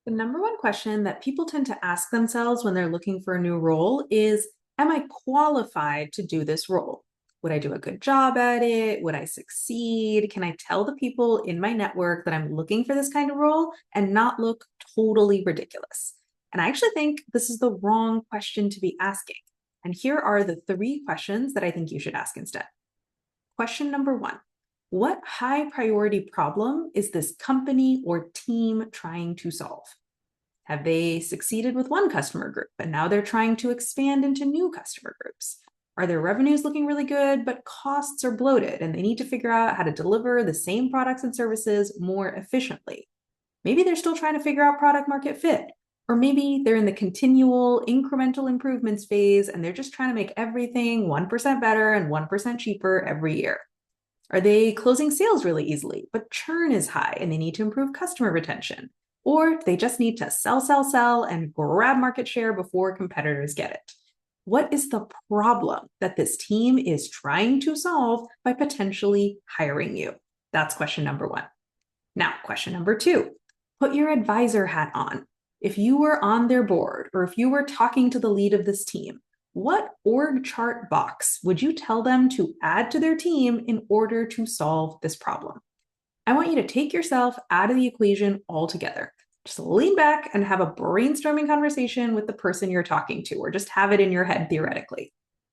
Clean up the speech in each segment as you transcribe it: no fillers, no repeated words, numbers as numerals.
The number one question that people tend to ask themselves when they're looking for a new role is, am I qualified to do this role? Would I do a good job at it? Would I succeed? Can I tell the people in my network that I'm looking for this kind of role and not look totally ridiculous? And I actually think this is the wrong question to be asking. And here are the three questions that I think you should ask instead. Question number one, what high priority problem is this company or team trying to solve? Have they succeeded with one customer group and now they're trying to expand into new customer groups? Are their revenues looking really good, but costs are bloated and they need to figure out how to deliver the same products and services more efficiently? Maybe they're still trying to figure out product market fit. Or maybe they're in the continual incremental improvements phase and they're just trying to make everything 1% better and 1% cheaper every year. Are they closing sales really easily, but churn is high and they need to improve customer retention? Or they just need to sell, sell, sell and grab market share before competitors get it? What is the problem that this team is trying to solve by potentially hiring you? That's question number one. Now, question number two, put your advisor hat on. If you were on their board or if you were talking to the lead of this team, what org chart box would you tell them to add to their team in order to solve this problem? I want you to take yourself out of the equation altogether. Just lean back and have a brainstorming conversation with the person you're talking to, or just have it in your head theoretically.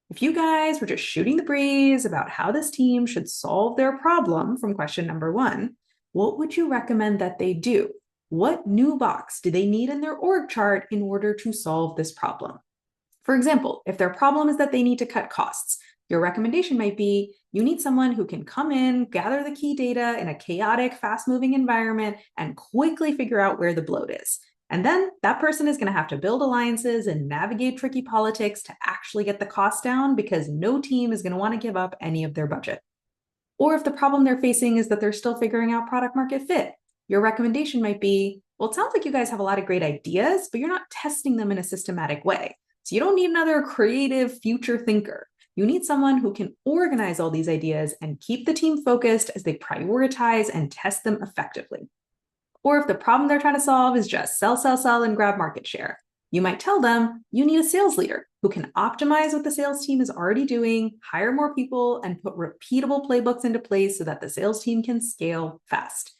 If you guys were just shooting the breeze about how this team should solve their problem from question number one, what would you recommend that they do? What new box do they need in their org chart in order to solve this problem? For example, if their problem is that they need to cut costs, your recommendation might be you need someone who can come in, gather the key data in a chaotic, fast-moving environment, and quickly figure out where the bloat is. And then that person is going to have to build alliances and navigate tricky politics to actually get the cost down because no team is going to want to give up any of their budget. Or if the problem they're facing is that they're still figuring out product market fit, your recommendation might be, well, it sounds like you guys have a lot of great ideas, but you're not testing them in a systematic way. So you don't need another creative future thinker. You need someone who can organize all these ideas and keep the team focused as they prioritize and test them effectively. Or if the problem they're trying to solve is just sell, sell, sell, and grab market share, you might tell them you need a sales leader who can optimize what the sales team is already doing, hire more people, and put repeatable playbooks into place so that the sales team can scale fast.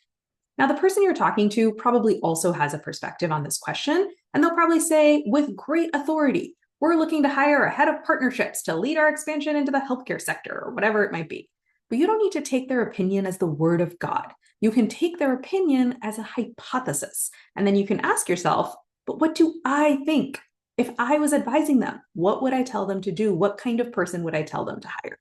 Now, the person you're talking to probably also has a perspective on this question, and they'll probably say, with great authority, we're looking to hire a head of partnerships to lead our expansion into the healthcare sector, or whatever it might be. But you don't need to take their opinion as the word of God. You can take their opinion as a hypothesis, and then you can ask yourself, but what do I think? If I was advising them, what would I tell them to do? What kind of person would I tell them to hire?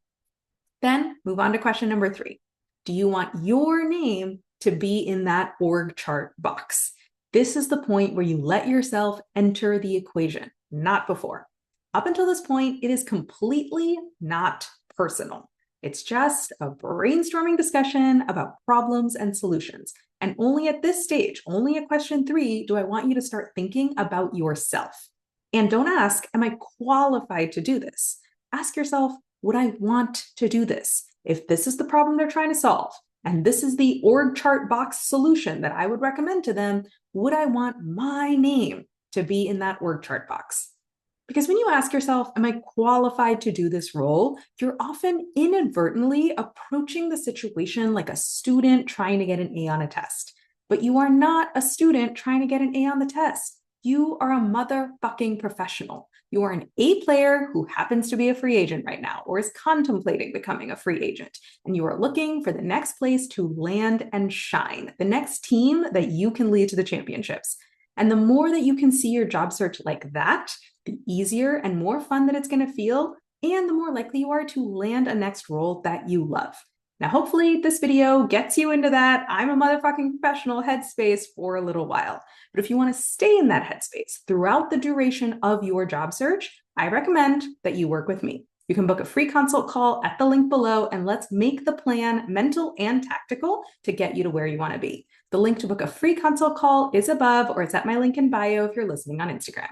Then move on to question number three. Do you want your name to be in that org chart box? This is the point where you let yourself enter the equation, not before. Up until this point, it is completely not personal. It's just a brainstorming discussion about problems and solutions. And only at this stage, only at question three, do I want you to start thinking about yourself. And don't ask, am I qualified to do this? Ask yourself, would I want to do this? If this is the problem they're trying to solve, and this is the org chart box solution that I would recommend to them, would I want my name to be in that org chart box? Because when you ask yourself, am I qualified to do this role? You're often inadvertently approaching the situation like a student trying to get an A on a test. But you are not a student trying to get an A on the test. You are a motherfucking professional. You are an A player who happens to be a free agent right now or is contemplating becoming a free agent. And you are looking for the next place to land and shine, the next team that you can lead to the championships. And the more that you can see your job search like that, the easier and more fun that it's going to feel, and the more likely you are to land a next role that you love. Now, hopefully this video gets you into that I'm a motherfucking professional headspace for a little while. But if you want to stay in that headspace throughout the duration of your job search, I recommend that you work with me. You can book a free consult call at the link below, and let's make the plan mental and tactical to get you to where you want to be. The link to book a free consult call is above, or it's at my link in bio if you're listening on Instagram.